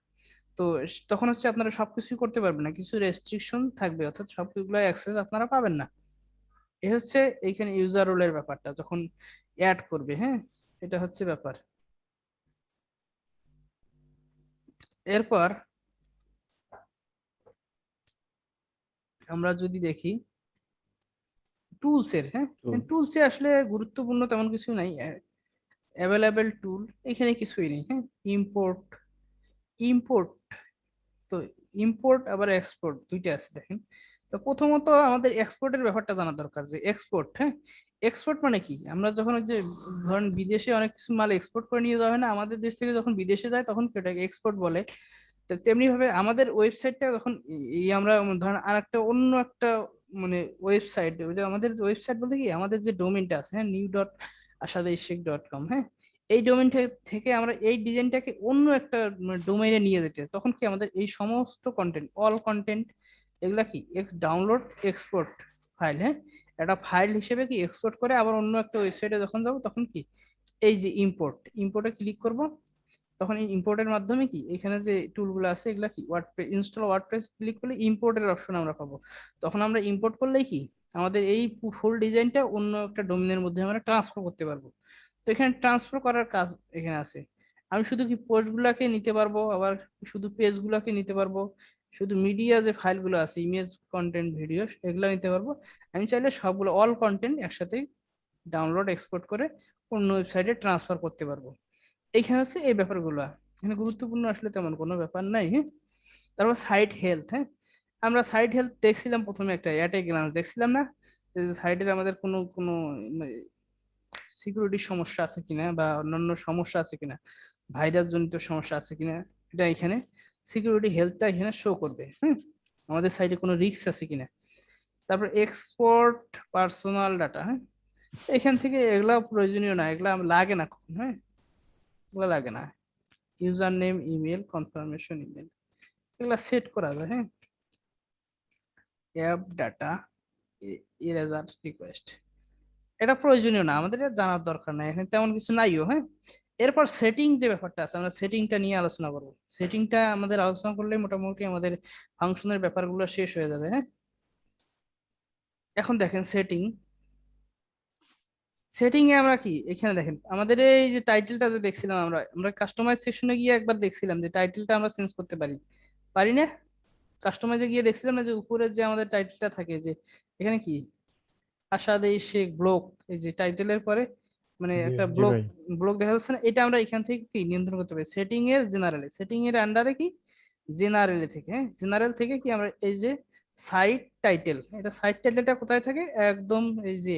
তো তখন হচ্ছে আপনারা সবকিছুই করতে পারবেন না, কিছু রেস্ট্রিকশন থাকবে, অর্থাৎ সবগুলো অ্যাক্সেস আপনারা পাবেন না। এ হচ্ছে এইখানে ইউজার রোলের ব্যাপারটা যখন অ্যাড করবে। হ্যাঁ, এটা হচ্ছে ব্যাপার। এরপর আমরা যদি দেখি টুলস এর, হ্যাঁ টুলসে আসলে গুরুত্বপূর্ণ তেমন কিছু নাই। অ্যাভেলেবেল টুল এখানে কিছুই নেই। হ্যাঁ, ইম্পোর্ট, ইম্পোর্ট, তো ইম্পোর্ট আবার এক্সপোর্ট দুইটা আছে দেখেন। তো প্রথমত আমাদের এক্সপোর্টের ব্যাপারটা জানা দরকার, যে এক্সপোর্ট, হ্যাঁ এক্সপোর্ট মানে কি, আমরা যখন ওই যে ধরেন বিদেশে অনেক কিছু মাল এক্সপোর্ট করে নিয়ে যাওয়া হয় না, আমাদের দেশ থেকে যখন বিদেশে যায় তখন এটাকে এক্সপোর্ট বলে। তো তেমনি ভাবে আমাদের ওয়েবসাইটটা যখন এই আমরা ধরেন আর একটা অন্য একটা মানে ওয়েবসাইট, আমাদের ওয়েবসাইট বলতে কি আমাদের যে ডোমেইনটা আছে, হ্যাঁ new.ashadeishek.com, হ্যাঁ এই ডোমেইন থেকে আমরা এই ডিজাইনটাকে অন্য একটা ডোমেইনে নিয়ে যেতে, তখন কি আমাদের এই সমস্ত কন্টেন্ট, অল কন্টেন্ট, এগুলা কি ডাউনলোড এক্সপোর্ট ফাইল, হ্যাঁ একটা ফাইল হিসেবে কি এক্সপোর্ট করে আবার অন্য একটা ওয়েবসাইটে যখন যাবো তখন কি এই যে ইম্পোর্ট, ইম্পোর্টে ক্লিক করব, তখন এই ইম্পোর্টের মাধ্যমে কি এখানে যে টুলগুলো আছে এগুলা কি ওয়ার্ডপ্রেস, ইনস্টল ওয়ার্ডপ্রেস ক্লিক করলে ইম্পোর্টের অপশন আমরা পাবো। তখন আমরা ইম্পোর্ট করলেই কি আমাদের এই ফুল ডিজাইনটা অন্য একটা ডোমেনের মধ্যে আমরা ট্রান্সফার করতে পারবো। তো এখানে ট্রান্সফার করার কাজ এখানে আছে। আমি শুধু কি পোস্ট গুলাকে নিতে পারবো, আবার শুধু পেজ গুলাকে নিতে পারবো, শুধু মিডিয়া যে ফাইলগুলো আছে ইমেজ কন্টেন্ট ভিডিও এগুলো নিতে পারবো। আমি চাইলে সবগুলো অল কন্টেন্ট একসাথে ডাউনলোড এক্সপোর্ট করে অন্য ওয়েবসাইটে ট্রান্সফার করতে পারবো। এইখানে হচ্ছে এই ব্যাপারগুলো, এখানে গুরুত্বপূর্ণ আসলে তেমন কোনো ব্যাপার নাই। হ্যাঁ, তারপর সাইট হেলথ, হ্যাঁ আমরা সাইট হেলথ দেখছিলাম প্রথমে একটা অ্যাট এ গ্লান্স দেখছিলাম না, যে সাইটের আমাদের কোনো কোনো সিকিউরিটির সমস্যা আছে কিনা বা অন্যান্য সমস্যা আছে কিনা, ভাইরাস জনিত সমস্যা আছে কিনা, এটা এখানে সিকিউরিটি হেলথটা এখানে শো করবে। হ্যাঁ, আমাদের সাইটে কোনো রিস্ক আছে কিনা। তারপর এক্সপোর্ট পার্সোনাল ডাটা, হ্যাঁ এখান থেকে এগুলা প্রয়োজনীয় না, এগুলা লাগে না কখন। হ্যাঁ, এগুলো লাগে না। User name, email, confirmation email, এগুলা সেট করা যায়। হ্যাঁ, অ্যাপ ডাটা, ইরেজার রিকোয়েস্ট, এটা প্রয়োজনীয় না, আমাদের এটা জানার দরকার নাই, এখানে তেমন কিছু নাইও। হ্যাঁ, এরপর সেটিং যে ব্যাপারটা আছে আমরা সেটিংটা নিয়ে আলোচনা করব। সেটিংটা আমাদের আলোচনা করলে মোটামুটি আমাদের ফাংশনের ব্যাপারগুলো শেষ হয়ে যাবে। হ্যাঁ, এখন দেখেন সেটিং, সেটিং এ আমরা কি এখানে দেখেন আমাদের এই যে টাইটেলটা যে দেখছিলাম, আমরা আমরা কাস্টমাইজ সেকশনে গিয়ে একবার দেখছিলাম যে টাইটেলটা আমরা চেঞ্জ করতে পারি, পারি না? কাস্টমাইজে গিয়ে দেখছিলাম না যে উপরের যে আমাদের টাইটেলটা থাকে, যে এখানে কি আশাদেই শেখ ব্লগ, এই যে টাইটেলের পরে মানে জি একটা জি ব্লগ, ভাই। ব্লগ দেখা যাচ্ছে না, এটা আমরা এখান থেকে কি নিয়ন্ত্রণ করতে পারি সেটিং এর জেনারেলে, সেটিং এর আন্ডারে কি জেনারেলে থেকে, হ্যাঁ জেনারেল থেকে কি আমরা এই যে সাইট টাইটেল, এটা সাইট টাইটেলটা কোথায় থাকে একদম এই যে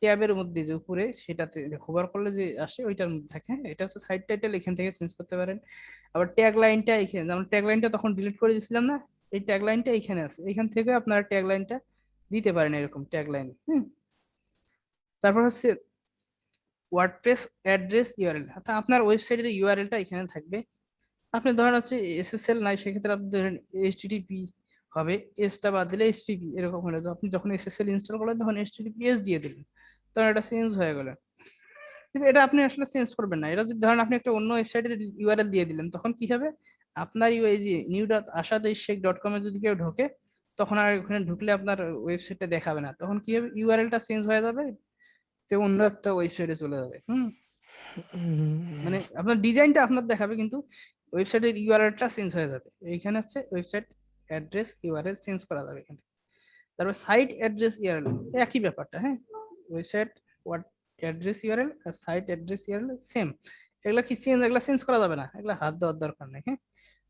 ট্যাবের মধ্যে যে উপরে সেটাতে হোভার করলে যে আসে ওইটার মধ্যে থাকে। হ্যাঁ, এটা হচ্ছে সাইট টাইটেল, এখান থেকে চেঞ্জ করতে পারেন। আবার ট্যাগ লাইনটা এখানে, যেমন ট্যাগ লাইনটা তখন ডিলিট করে দিয়েছিলাম না, এই ট্যাগলাইনটা এইখানে আছে, এইখান থেকে আপনারা ট্যাগলাইনটা দিতে পারেন, এরকম ট্যাগলাইন। তারপর হচ্ছে ওয়ার্ডপ্রেস অ্যাড্রেস ইউআরএল, অর্থাৎ আপনার ওয়েবসাইটের ইউআরএলটা এখানে থাকবে। আপনি ধরেন হচ্ছে এসএসএল নাই, সেক্ষেত্রে আপনি ধরেন এইচটিটিপি হবে, এসটা বাদ দিলে এইচটিটিপি এরকম হলে, তো আপনি যখন এসএসএল ইনস্টল করলেন তখন এইচটিটিপিএস দিয়ে দিলেন, তখন এটা চেঞ্জ হয়ে গেল। কিন্তু এটা আপনি আসলে চেঞ্জ করবেন না, এটা যদি ধরেন আপনি একটা অন্য ওয়েবসাইটের ইউআরএল দিয়ে দিলেন, তখন কি হবে, আপনার এই যে new.ashadeshek.com এ যদি কেউ ঢোকে, তখন আর ওখানে ঢুকলে আপনার ওয়েবসাইটটা দেখাবে না, তখন কি হবে, ইউআরএলটা চেঞ্জ হয়ে যাবে, যে অন্য একটা ওয়েবসাইটে চলে যাবে। মানে আপনার ডিজাইনটা আপনার দেখাবে, কিন্তু ওয়েবসাইটের ইউআরএলটা চেঞ্জ হয়ে যাবে। এইখানে হচ্ছে ওয়েবসাইট অ্যাড্রেস ইউআরএল চেঞ্জ করা যাবে এখানে। তারপর সাইট অ্যাড্রেস ইউআরএল একই ব্যাপারটা, হ্যাঁ, ওয়েবসাইট ওয়ার্ড অ্যাড্রেস ইউআরএল আর সাইট অ্যাড্রেস ইউআরএল সেম, এগুলা কি চেঞ্জ, এগুলা চেঞ্জ করা যাবে না, এগুলা হাত দেওয়ার দরকার নেই। হ্যাঁ,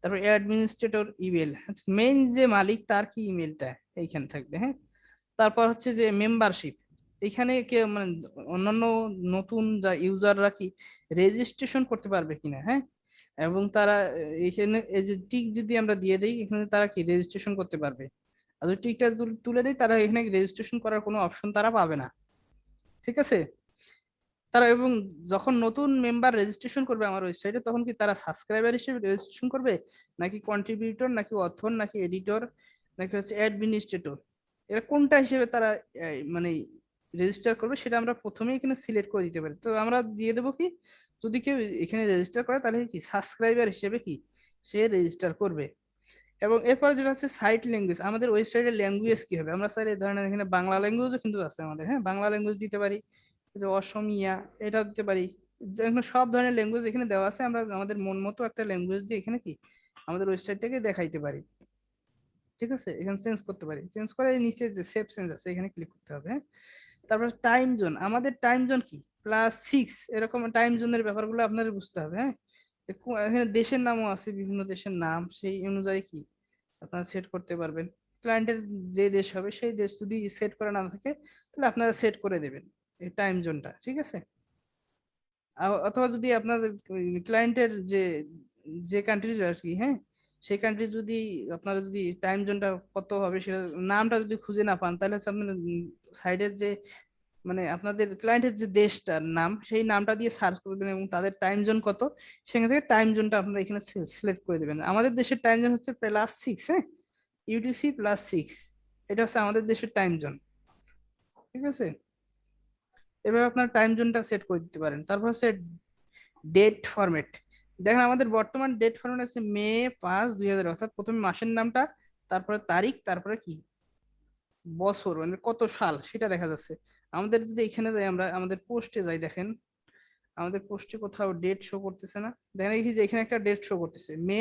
তারপর অ্যাডমিনিস্ট্রেটর ইমেল, মেইন যে মালিক তার কি ইমেলটা এইখানে থাকবে। হ্যাঁ, তারপর হচ্ছে যে মেম্বারশিপ, এখানে কে মানে অন্যান্য নতুন যা ইউজাররা কি রেজিস্ট্রেশন করতে পারবে কিনা। হ্যাঁ, এবং তারা এখানে এই যে টিক যদি আমরা দিয়ে দিই, এখানে তারা কি রেজিস্ট্রেশন করতে পারবে, আর যদি টিকটা তুলে দিই, তারা এখানে রেজিস্ট্রেশন করার কোনো অপশন তারা পাবে না। ঠিক আছে, তারা এবং যখন নতুন মেম্বার রেজিস্ট্রেশন করবে আমার ওয়েবসাইটে, তখন কি তারা সাবস্ক্রাইবার হিসেবে রেজিস্ট্রেশন করবে, নাকি কন্ট্রিবিউটর, নাকি অথর, নাকি এডিটর, নাকি হচ্ছে অ্যাডমিনিস্ট্রেটর, এরা কোনটা হিসেবে তারা মানে রেজিস্টার করবে, সেটা আমরা প্রথমেই এখানে সিলেক্ট করে দিতে পারি। তো আমরা দিয়ে দেবো কি, যদি কেউ এখানে রেজিস্টার করে, তাহলে কি সাবস্ক্রাইবার হিসেবে কি সে রেজিস্টার করবে। এবং এরপরে যেটা হচ্ছে সাইট ল্যাঙ্গুয়েজ, আমাদের ওয়েবসাইটের ল্যাঙ্গুয়েজ কি হবে, আমরা স্যার এই ধরনের এখানে বাংলা ল্যাঙ্গুয়েজও কিন্তু আছে আমাদের। হ্যাঁ, বাংলা ল্যাঙ্গুয়েজ দিতে পারি, যে অসমিয়া এটা দিতে পারি, যেখানে সব ধরনের ল্যাঙ্গুয়েজ এখানে দেওয়া আছে, আমরা আমাদের মন মতো একটা ল্যাঙ্গুয়েজ দিয়ে এখানে কি আমাদের ওয়েবসাইটটাকে দেখাইতে পারি। ঠিক আছে, এখানে চেঞ্জ করতে পারি, চেঞ্জ করে নিচে যে সেভ চেঞ্জ আছে এখানে ক্লিক করতে হবে। হ্যাঁ, তারপর টাইম জোন, আমাদের টাইম জোন কি +6, এরকম টাইম জোনের ব্যাপারগুলো আপনাদের বুঝতে হবে। হ্যাঁ, এখানে দেশের নামও আছে, বিভিন্ন দেশের নাম, সেই অনুযায়ী কি আপনারা সেট করতে পারবেন। ক্লায়েন্টের যে দেশ হবে সেই দেশ যদি সেট করা না থাকে, তাহলে আপনারা সেট করে দেবেন এই টাইম জোনটা। ঠিক আছে, অথবা যদি আপনাদের ক্লায়েন্টের যে যে কান্ট্রির আর কি, হ্যাঁ, সেই কান্ট্রি যদি আপনারা যদি টাইম জোনটা কত হবে সেটা নামটা যদি খুঁজে না পান, তাহলে হচ্ছে আপনার সাইডের যে মানে আপনাদের ক্লায়েন্টের যে দেশটার নাম, সেই নামটা দিয়ে সার্চ করবেন এবং তাদের টাইম জোন কত, সেখান থেকে টাইম জোনটা আপনারা এখানে সিলেক্ট করে দেবেন। আমাদের দেশের টাইম জোন হচ্ছে +6, হ্যাঁ, ইউটিসি +6, এটা হচ্ছে আমাদের দেশের টাইম জোন। ঠিক আছে, এভাবে আপনার টাইম জোনটা সেট করে দিতে পারেন। তারপর হচ্ছে ডেট ফরম্যাট, দেখেন আমাদের বর্তমান ডেট ফরম্যাট আছে মে 5, 2000, অর্থাৎ প্রথমে মাসের নামটা, তারপরে তারিখ, তারপরে কি বছর, মানে কত সাল সেটা দেখা যাচ্ছে। আমাদের যদি এখানে যাই, আমরা আমাদের পোস্টে যাই, দেখেন আমাদের পোস্টে কোথাও ডেট শো করতেছে না, দেখেন এই যে এখানে একটা ডেট শো করতেছে মে,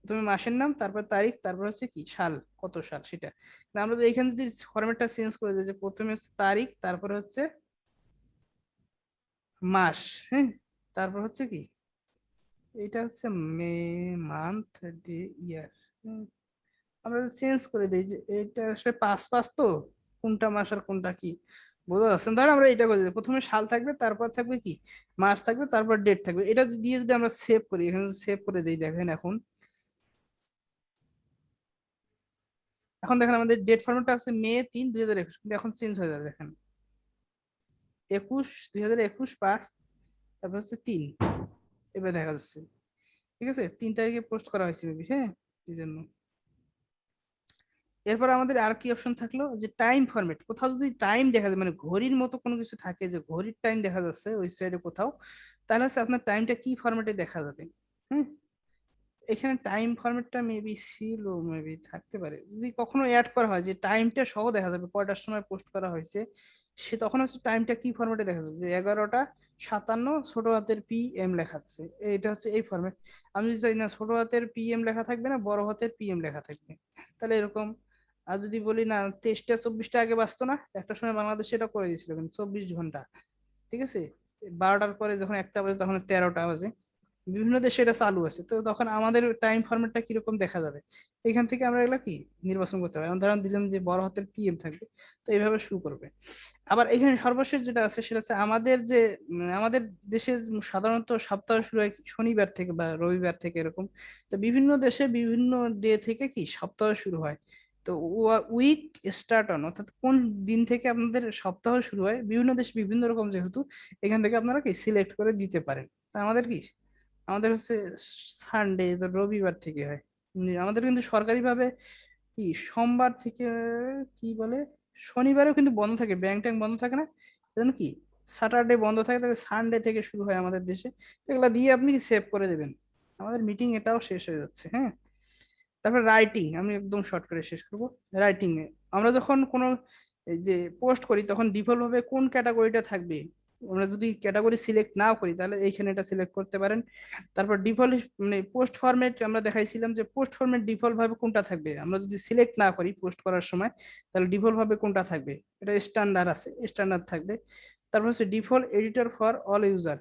প্রথমে মাসের নাম, তারপর তারিখ, তারপর হচ্ছে কি সাল, কত সাল সেটা। আমরা যদি এখানে যদি ফরম্যাটটা চেঞ্জ করে দিই, যে প্রথমে হচ্ছে তারিখ, তারপরে হচ্ছে মাস, হ্যাঁ, তারপর হচ্ছে কি এটা হচ্ছে মে, মান্থ, ডে, ইয়ার, আমরা চেঞ্জ করে দিই, যে এটা আসলে 5 5 তো কোনটা মাস আর কোনটা কি বোঝা যাচ্ছে না। ধর আমরা এটা করে দিই, প্রথমে সাল থাকবে, তারপর থাকবে কি মাস থাকবে, তারপর ডেট থাকবে, এটা দিয়ে যদি আমরা সেভ করি, এখানে সেভ করে দিই, দেখেন এখন এখন দেখেন আমাদের ডেট ফরম্যাটটা আছে মে 3, 2021, কিন্তু এখন চেঞ্জ হয়ে যাবে, দেখেন 2021 তারপর হচ্ছে 3, এবার দেখা যাচ্ছে। ঠিক আছে, 3 তারিখে পোস্ট করা হয়েছে মেবি, হ্যাঁ, এই জন্য। এরপর আমাদের আর কি অপশন থাকলো, যে টাইম ফরম্যাট, কোথাও যদি টাইম দেখা যায় মানে ঘড়ির মতো কোনো কিছু থাকে, যে ঘড়ির টাইম দেখা যাচ্ছে ওয়েবসাইটে কোথাও, তাহলে হচ্ছে আপনার টাইমটা কি ফরম্যাটে দেখা যাবে। হ্যাঁ, এখানে টাইম ফরম্যাটটা মেবি ছিল, মেবি থাকতে পারে, যদি কখনো অ্যাড করা হয় যে টাইমটা সহ দেখা যাবে কয়টার সময় পোস্ট করা হয়েছে, সে তখন হচ্ছে টাইমটা কি ফরম্যাটে দেখা যাবে, যে 11টা 57 ছোট হাতের PM লেখা আছে, এটা হচ্ছে এই ফরম্যাট। আমি যদি চাই না ছোট হাতের PM লেখা থাকবে না, বড় হাতের PM লেখা থাকবে, তাহলে এরকম। আর যদি বলি না 23টা 24টা আগে বাঁচতো না, একটা সময় বাংলাদেশে এটা করে দিয়েছিল, কিন্তু 24 ঘন্টা। ঠিক আছে, 12টার পরে যখন 1টা বাজে তখন 13টা বাজে, বিভিন্ন দেশে এটা চালু আছে, তো তখন আমাদের টাইম ফরম্যাটটা কিরকম দেখা যাবে, এখান থেকে আমরা এগুলা কি নির্বাচন করতে পারি। উদাহরণ দিলাম যে বড় হাতের PM থাকবে, তো এইভাবে শুরু করবে। আবার এখানে সর্বশেষ যেটা আছে সেটা হচ্ছে আমাদের যে আমাদের দেশে সাধারণত সপ্তাহ শুরু হয় শনিবার থেকে বা রবিবার থেকে এরকম। তো বিভিন্ন দেশে বিভিন্ন ডে থেকে কি সপ্তাহ শুরু হয়। তো উইক স্টার্ট অন, অর্থাৎ কোন দিন থেকে আপনাদের সপ্তাহ শুরু হয় বিভিন্ন দেশে বিভিন্ন রকম, যেহেতু এখান থেকে আপনারা কি সিলেক্ট করে দিতে পারেন। তা আমাদের কি, আমাদের হচ্ছে সানডে, রবিবার থেকে হয়। আমাদের কিন্তু সরকারিভাবে কি সোমবার থেকে কি বলে, শনিবারেও কিন্তু বন্ধ থাকে, ব্যাংক ট্যাঙ্ক বন্ধ থাকে না, এজন্য কি স্যাটারডে বন্ধ থাকে, তবে সানডে থেকে শুরু হয় আমাদের দেশে। তো এগুলা দিয়ে আপনি সেভ করে দেবেন। আমাদের মিটিং এটাও শেষ হয়ে যাচ্ছে, হ্যাঁ। তারপর রাইটিং, আমি একদম শর্ট করে শেষ করব। রাইটিং এ আমরা যখন কোনো এই যে পোস্ট করি তখন ডিফল্ট ভাবে কোন ক্যাটাগরিটা থাকবে, আমরা যদি ক্যাটাগরি সিলেক্ট না করি তাহলে এইখানে এটা সিলেক্ট করতে পারেন। তারপর ডিফল্ট মানে পোস্ট ফরম্যাট আমরা দেখাইছিলাম যে পোস্ট ফরম্যাট ডিফল্ট ভাবে কোনটা থাকবে, আমরা যদি সিলেক্ট না করি পোস্ট করার সময় তাহলে ডিফল্ট ভাবে কোনটা থাকবে, এটা স্ট্যান্ডার্ড আছে, স্ট্যান্ডার্ড থাকবে। তারপর হচ্ছে default editor for all user,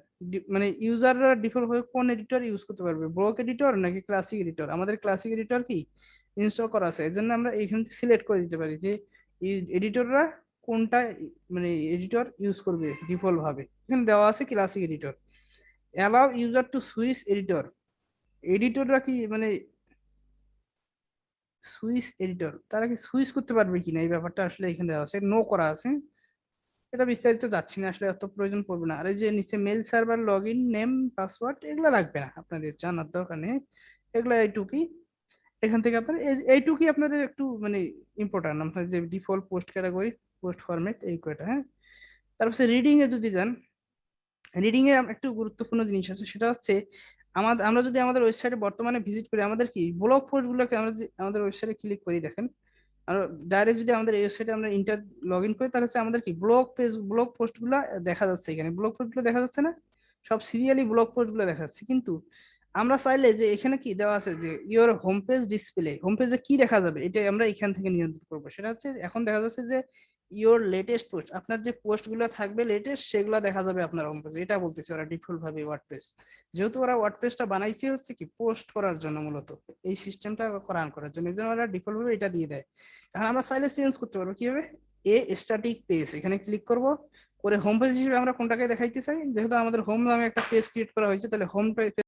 মানে ইউজাররা ডিফল্ট ভাবে কোন এডিটর ইউজ করতে পারবে, ব্লক এডিটর নাকি ক্লাসিক এডিটর। আমাদের ক্লাসিক এডিটর কি ইনস্টল করা আছে, এর জন্য আমরা এখান থেকে সিলেক্ট করে দিতে পারি যে এডিটররা কোনটা মানে এডিটর ইউজ করবে ডিফল্ট ভাবে। এখানে দেওয়া আছে classic editor. Allow user to switch editor, এডিটররা কি মানে সুইচ এডিটর, তারা কি সুইচ করতে পারবে কিনা এই ব্যাপারটা আসলে এখানে দেওয়া আছে, নো করা আছে। এটা বিস্তারিত যাচ্ছি না, আসলে এত প্রয়োজন পড়বে না। আর এই যে নিচে mail server log in name password এগুলো লাগবে না, আপনাদের জানার দরকার নেই, এগুলো এইটুকুই। এখান থেকে আপনার এইটুকুই আপনাদের একটু মানে ইম্পর্টেন্ট, আপনাদের যে default post category post format এই কয়টা, হ্যাঁ। তারপর রিডিং এ যদি যান, রিডিং এ একটু গুরুত্বপূর্ণ জিনিস আছে, সেটা হচ্ছে আমরা যদি আমাদের ওয়েবসাইটে বর্তমানে ভিজিট করি, আমাদের কি ব্লগ পোস্ট গুলোকে আমরা যদি আমাদের ওয়েবসাইটে ক্লিক করি দেখেন, আর ডাইরেক্ট যদি আমাদের এই ওয়েবসাইটে আমরা লগ ইন করি তাহলে হচ্ছে আমাদের কি ব্লগ পোস্ট গুলো দেখা যাচ্ছে, এখানে ব্লগ পোস্ট গুলো দেখা যাচ্ছে না, সব সিরিয়ালি ব্লগ পোস্ট গুলো দেখা যাচ্ছে। কিন্তু আমরা চাইলে যে এখানে কি দেওয়া আছে যে your home page display, home পেজে কি দেখা যাবে এটা আমরা এখান থেকে নিয়ন্ত্রণ করবো। সেটা হচ্ছে এখন দেখা যাচ্ছে যে ইওর লেটেস্ট পোস্ট, আপনার যে পোস্ট গুলো থাকবে লেটেস্ট সেগুলো দেখা যাবে আপনার হোম পেজে, এটা বলতেছে ওরা ডিফল্ট ভাবে ওয়ার্ডপ্রেস। যেহেতু ওরা ওয়ার্ডপ্রেসটা বানাইছে হচ্ছে কি পোস্ট করার জন্য, মূলত এই সিস্টেমটা রান করার জন্য, এই জন্য ওরা ডিফল্ট ভাবে এটা দিয়ে দেয়। এখন আমরা চাইলে চেঞ্জ করতে পারবো কিভাবে, স্ট্যাটিক পেজ এখানে ক্লিক করব, করে হোম পেজ হিসেবে আমরা কোনটাকে দেখাইতে চাই, যেহেতু আমাদের হোম নামে একটা পেজ ক্রিয়েট করা হয়েছে তাহলে হোম পেজ